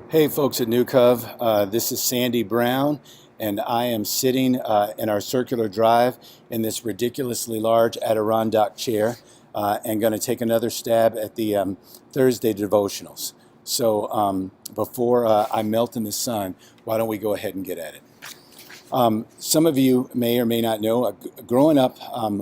Hey, folks at New Cove. This is Sandy Brown, and I am sitting in our circular drive in this ridiculously large Adirondack chair and going to take another stab at the Thursday devotionals. So before I melt in the sun, why don't we go ahead and get at it? Some of you may or may not know, growing up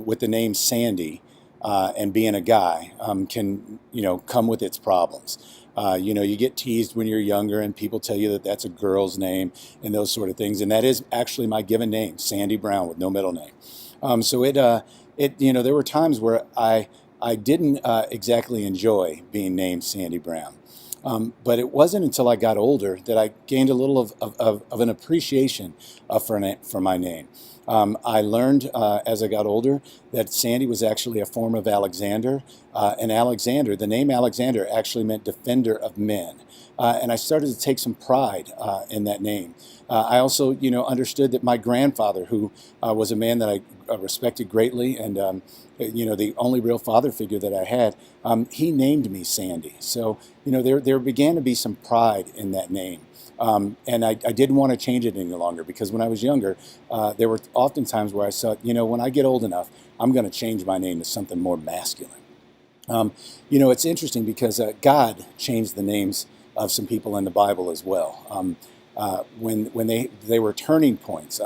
with the name Sandy and being a guy can, come with its problems. You get teased when you're younger, and people tell you that that's a girl's name and those sort of things. And that is actually my given name, Sandy Brown, with no middle name. There were times where I didn't exactly enjoy being named Sandy Brown. But it wasn't until I got older that I gained a little of an appreciation for my name. I learned as I got older that Sandy was actually a form of Alexander, and Alexander, the name Alexander actually meant defender of men. And I started to take some pride in that name. I also, understood that my grandfather, who was a man that I respected greatly, and the only real father figure that I had, he named me Sandy. So, there began to be some pride in that name. And I didn't want to change it any longer, because when I was younger, there were often times where I thought, when I get old enough, I'm going to change my name to something more masculine. It's interesting because God changed the names of some people in the Bible as well. When they were turning points,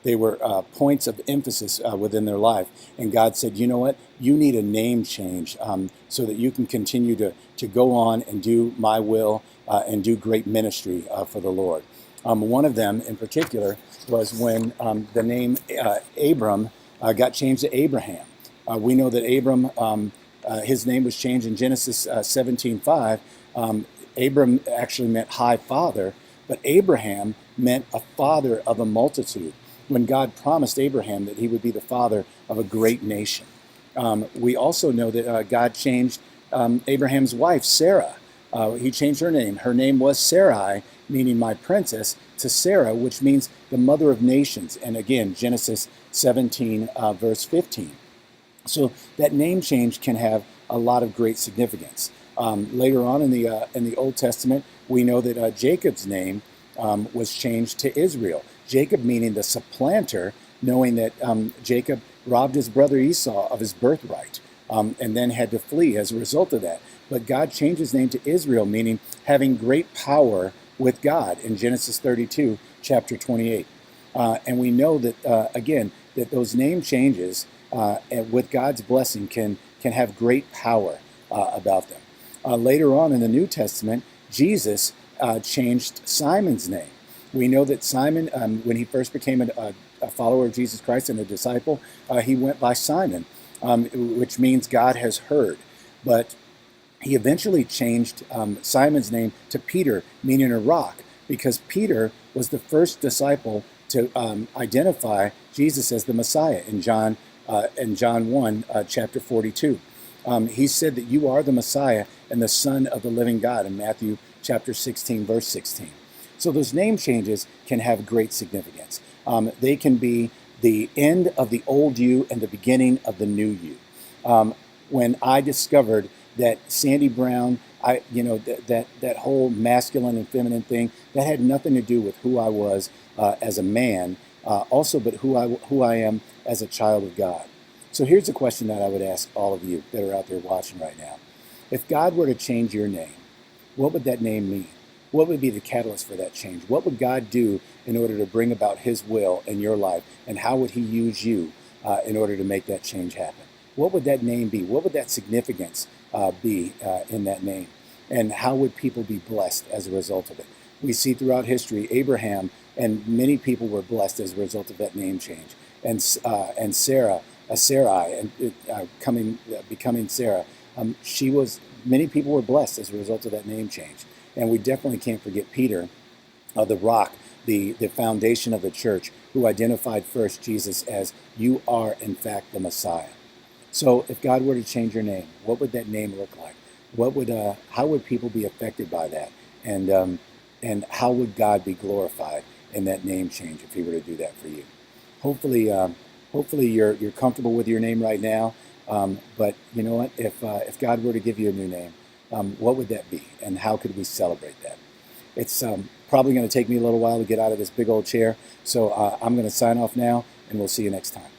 they were points of emphasis within their life. And God said, you know what, you need a name change so that you can continue to go on and do my will and do great ministry for the Lord. One of them in particular was when the name Abram got changed to Abraham. We know that Abram, his name was changed in Genesis 17:5. Abram actually meant high father, but Abraham meant a father of a multitude, when God promised Abraham that he would be the father of a great nation. We also know that God changed Abraham's wife, Sarah. He changed her name. Her name was Sarai, meaning my princess, to Sarah, which means the mother of nations. And again, Genesis 17, verse 15. So that name change can have a lot of great significance. Later on in the Old Testament, we know that Jacob's name was changed to Israel. Jacob meaning the supplanter, knowing that Jacob robbed his brother Esau of his birthright and then had to flee as a result of that. But God changed his name to Israel, meaning having great power with God in Genesis 32, chapter 28. And we know that, again, that those name changes with God's blessing can have great power about them. Later on in the New Testament, Jesus changed Simon's name. We know that Simon, when he first became a follower of Jesus Christ and a disciple, he went by Simon, which means God has heard. But he eventually changed Simon's name to Peter, meaning a rock, because Peter was the first disciple to identify Jesus as the Messiah in John 1, chapter 42. He said that you are the Messiah and the Son of the living God in Matthew chapter 16, verse 16. So those name changes can have great significance. They can be the end of the old you and the beginning of the new you. When I discovered that Sandy Brown, that whole masculine and feminine thing, that had nothing to do with who I was as a man, but who I am as a child of God. So here's a question that I would ask all of you that are out there watching right now. If God were to change your name, what would that name mean? What would be the catalyst for that change? What would God do in order to bring about his will in your life? And how would he use you in order to make that change happen? What would that name be? What would that significance be in that name? And how would people be blessed as a result of it? We see throughout history, Abraham and many people were blessed as a result of that name change. And Sarai, becoming Sarah, many people were blessed as a result of that name change. And we definitely can't forget Peter, the rock, the foundation of the church, who identified first Jesus as, you are in fact the Messiah. So if God were to change your name, what would that name look like? How would people be affected by that? And how would God be glorified in that name change if he were to do that for you? Hopefully you're comfortable with your name right now. But you know what? If God were to give you a new name, what would that be? And how could we celebrate that? It's probably going to take me a little while to get out of this big old chair. So I'm going to sign off now, and we'll see you next time.